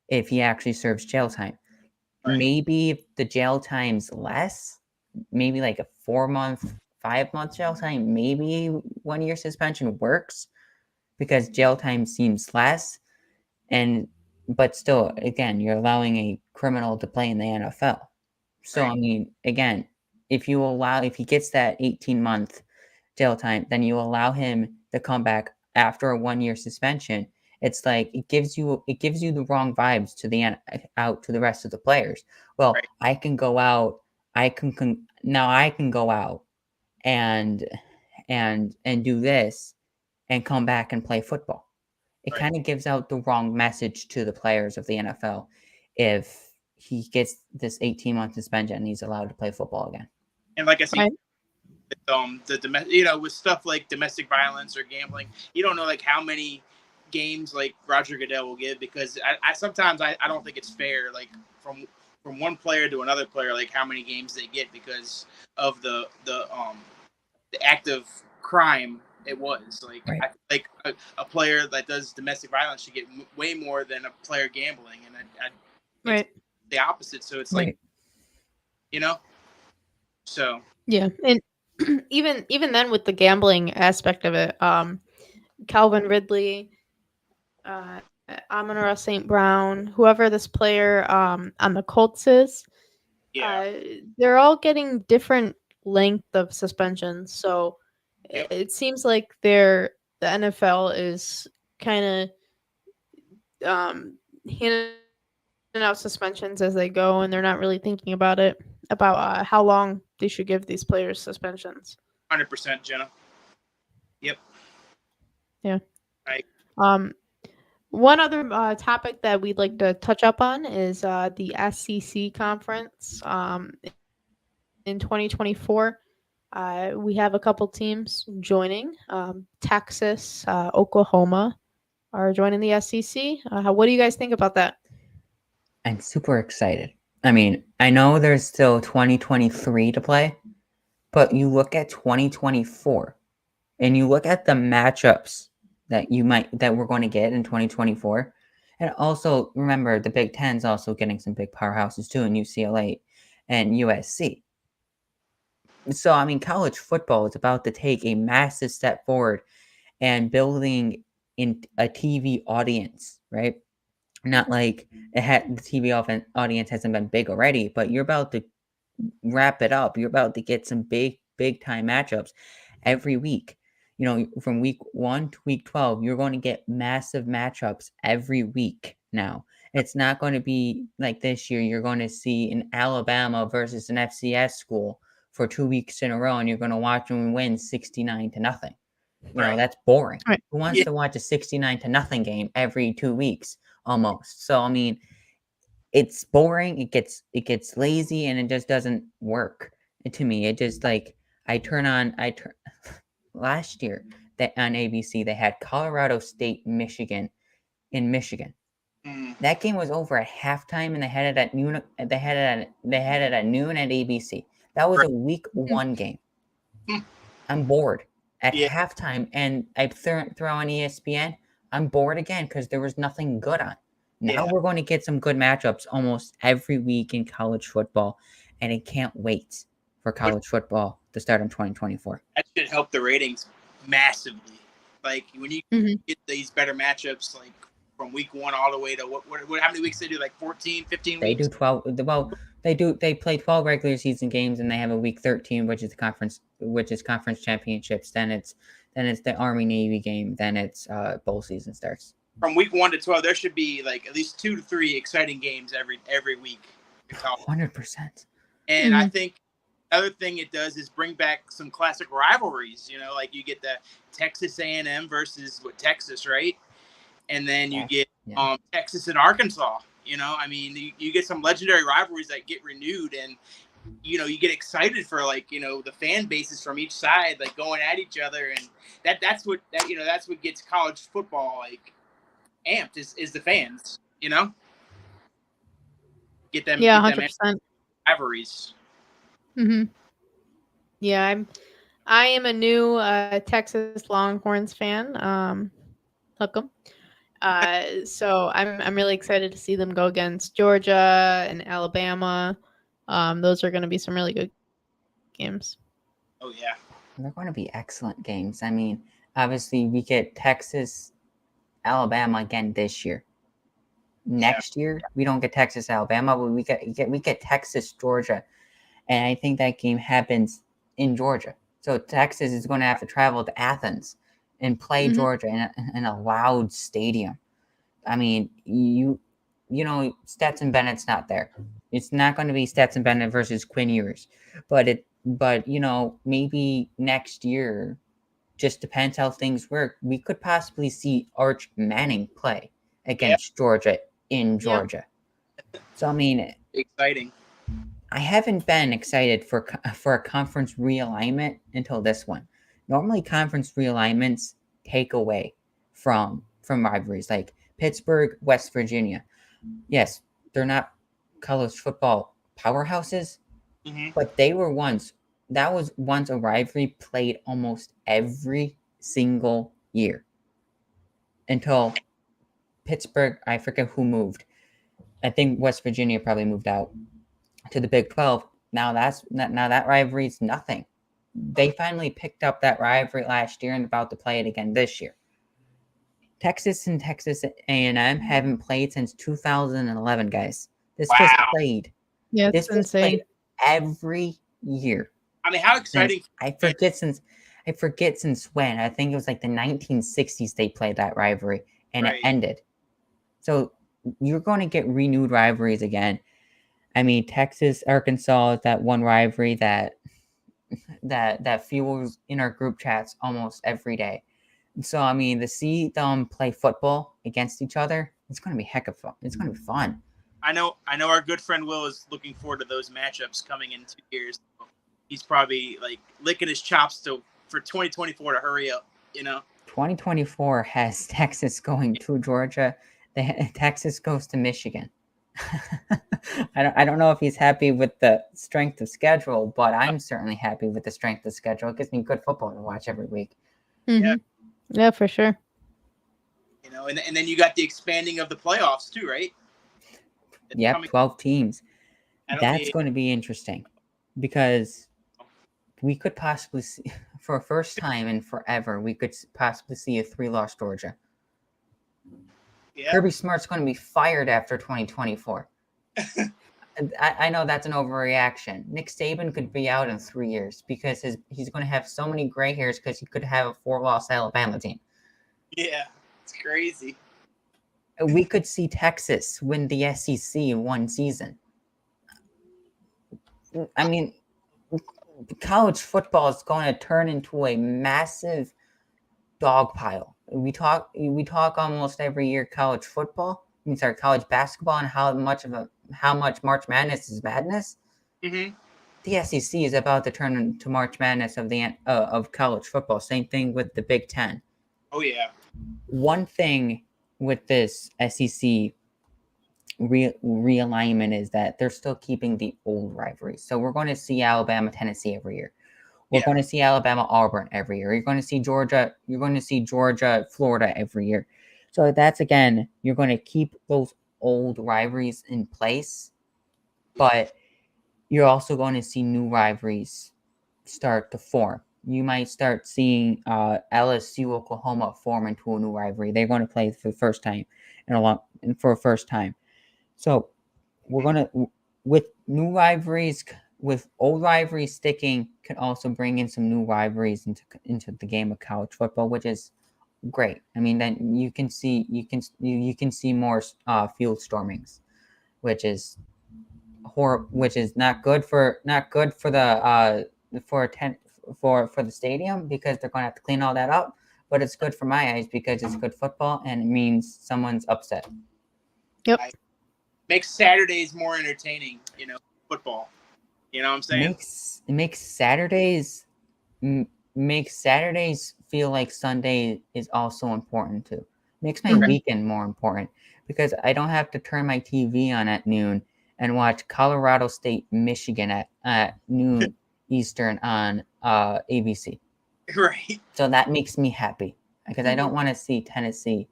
if he actually serves jail time. Right. Maybe if the jail time's less, maybe like a 4-month, 5-month jail time, maybe 1-year suspension works because jail time seems less. But still, again, you're allowing a criminal to play in the NFL. So, Right. I mean, again, if he gets that 18-month jail time, then you allow him to come back after a 1-year suspension. It's like it gives you the wrong vibes out to the rest of the players. Well, Right. I can go out, now I can go out and do this and come back and play football. It Right. kind of gives out the wrong message to the players of the NFL if he gets this 18-month suspension and he's allowed to play football again. And like I said, Right. with stuff like domestic violence or gambling, you don't know like how many games like Roger Goodell will give because I sometimes I don't think it's fair like from one player to another player like how many games they get because of the act of crime it was like Right. I feel like a player that does domestic violence should get way more than a player gambling and Right. it's the opposite, so it's Right. like you know so Yeah, and even then with the gambling aspect of it, Calvin Ridley, Amon-Ra St. Brown, whoever this player on the Colts is, yeah. they're all getting different length of suspensions. So Yep. it seems like the NFL is kind of handing out suspensions as they go, and they're not really thinking about how long they should give these players suspensions. 100%, Jenna. Yep. Yeah. Right. One other topic that we'd like to touch up on is the SEC conference. In 2024, we have a couple teams joining. Texas, Oklahoma are joining the SEC. What do you guys think about that? I'm super excited. I mean, I know there's still 2023 to play, but you look at 2024 and you look at the matchups that we're going to get in 2024. And also remember the Big Ten's also getting some big powerhouses too in UCLA and USC. So I mean college football is about to take a massive step forward and building in a TV audience, right? Not like the TV audience hasn't been big already, but you're about to wrap it up. You're about to get some big time matchups every week. From week 1 to week 12, you're going to get massive matchups every week now. It's not going to be like this year. You're going to see an Alabama versus an FCS school for 2 weeks in a row, and you're going to watch them win 69-0. Right. That's boring. Right. Who wants to watch a 69-0 game every 2 weeks almost? So, I mean, it's boring. It gets lazy, and it just doesn't work. And to me, it just like I turn last year that on ABC they had Colorado State, Michigan in Michigan. Mm. That game was over at halftime, and they had it at noon. They had it at noon at ABC. That was Right. a week Mhm. 1 game. Hmm. I'm bored at Yeah. halftime, and I throw on ESPN. I'm bored again because there was nothing good on. Now Yeah. we're going to get some good matchups almost every week in college football, and I can't wait for college football to start in 2024. That should help the ratings massively. Like when you Mhm. get these better matchups, like from week 1 all the way to what how many weeks they do? Like 14, 15 They weeks? do 12. Well, they play 12 regular season games, and they have a week 13, which is conference championships. Then it's the Army Navy game. Then it's bowl season starts. From week 1 to 12, there should be like at least 2 to 3 exciting games every week in college. 100%. And I Mhm. think other thing it does is bring back some classic rivalries. You know, like you get the Texas A&M versus Texas, right? And then you get Yeah. Texas and Arkansas. You know, I mean, you get some legendary rivalries that get renewed, and you know, you get excited for like the fan bases from each side like going at each other, and that's what that's what gets college football like amped is the fans. You know, Yeah, get them 100%. rivalries. Mhm. Yeah, I am a new Texas Longhorns fan. Hook 'em. So I'm really excited to see them go against Georgia and Alabama. Those are going to be some really good games. Oh yeah, They're going to be excellent games. I mean, obviously, we get Texas, Alabama again this year. yeah, Next year, we don't get Texas, Alabama, but we get Texas, Georgia, and I think that game happens in Georgia. So Texas is going to have to travel to Athens and play Mhm. Georgia in a loud stadium. I mean, Stetson Bennett's not there. It's not going to be Stetson Bennett versus Quinn Ewers, but maybe next year, just depends how things work. We could possibly see Arch Manning play yeah. against Georgia in Yeah. Georgia. So I mean, Exciting. I haven't been excited for a conference realignment until this one. Normally, conference realignments take away from rivalries like Pittsburgh, West Virginia. Yes, they're not college football powerhouses, Mm-hmm. but that was once a rivalry played almost every single year until Pittsburgh. I forget who moved. I think West Virginia probably moved out to the Big 12. Now that rivalry is nothing. They finally picked up that rivalry last year and about to play it again this year. Texas and Texas A&M haven't played since 2011, guys. This was Wow. played. Yeah, This it's was insane. played every year. I mean, how exciting! I forget since when. I think it was like the 1960s they played that rivalry and Right. it ended. So you're going to get renewed rivalries again. I mean, Texas, Arkansas is that one rivalry that fuels in our group chats almost every day. So I mean, to see them play football against each other, it's going to be heck of fun. It's going to be fun. I know our good friend Will is looking forward to those matchups coming in 2 years. He's probably like licking his chops for 2024 to hurry up. 2024 has Texas going to Georgia. Texas goes to Michigan. I don't know if he's happy with the strength of schedule, but I'm certainly happy with the strength of schedule. It gives me good football to watch every week. Mhm. Yeah, for sure. And then you got the expanding of the playoffs too, right? Yep, 12 teams. That's be, going to be interesting because we could possibly see, for a first time in forever, we could possibly see a 3-loss Georgia. yeah. Kirby Smart's going to be fired after 2024. I know that's an overreaction. Nick Saban could be out in 3 years because he's going to have so many gray hairs because he could have a 4-loss Alabama team. Yeah, it's crazy. We could see Texas win the SEC in one season. I mean, college football is going to turn into a massive dog pile. We talk almost every year college basketball and how much of how much March Madness is madness. Mm-hmm. The SEC is about to turn into March Madness of college football. Same thing with the Big Ten. Oh yeah. One thing with this SEC realignment is that they're still keeping the old rivalries. So we're going to see Alabama, Tennessee every year. We're going to see Alabama, Auburn every year. You're going to see Georgia. You're going to see Georgia, Florida every year. So that's again, you're going to keep those old rivalries in place, but you're also going to see new rivalries start to form. You might start seeing LSU, Oklahoma form into a new rivalry. They're going to play for the first time for a first time. So we're gonna with new rivalries, with old rivalries sticking, can also bring in some new rivalries into the game of college football, which is great. I mean, then you can see more field stormings, which is which is not good for the for the stadium, because they're going to have to clean all that up. But it's good for my eyes because it's good football and it means someone's upset. Yep. Makes Saturdays more entertaining, football. You know what I'm saying? Makes Saturdays feel like Sunday is also important too. Makes my weekend more important because I don't have to turn my TV on at noon and watch Colorado State, Michigan at noon Eastern on ABC. Right. So that makes me happy because I don't want to see Tennessee,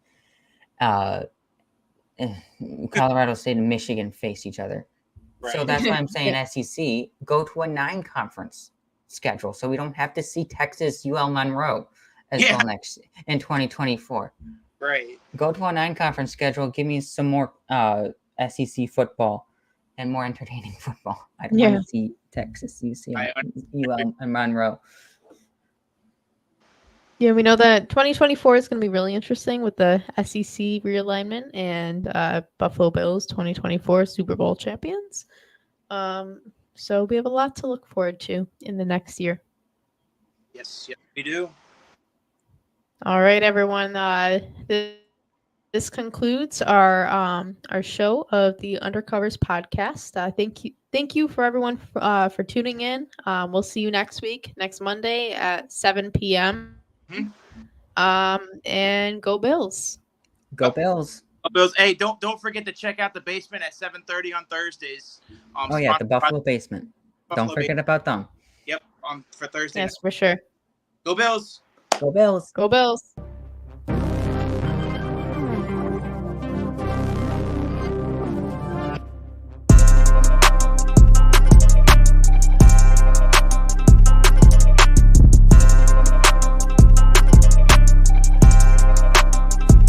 Colorado State, and Michigan face each other. Right. So that's why I'm saying SEC, go to a 9-conference schedule so we don't have to see Texas, UL Monroe as well next in 2024. Right. Go to a 9-conference schedule. Give me some more SEC football and more entertaining football. I don't want to see Texas, UL, and Monroe. Yeah, we know that 2024 is going to be really interesting with the SEC realignment and Buffalo Bills 2024 Super Bowl champions. So we have a lot to look forward to in the next year. Yes, we do. All right, everyone. This concludes our show of the Undercovers podcast. Thank you for everyone for tuning in. We'll see you next week, next Monday at 7 p.m. And go Bills. Go Bills. Go Bills. Hey, don't forget to check out the basement at 7:30 on Thursdays. The Buffalo Basement. Don't forget about them. Yep. For Thursday. Yes, for sure. Go Bills. Go Bills. Go Bills.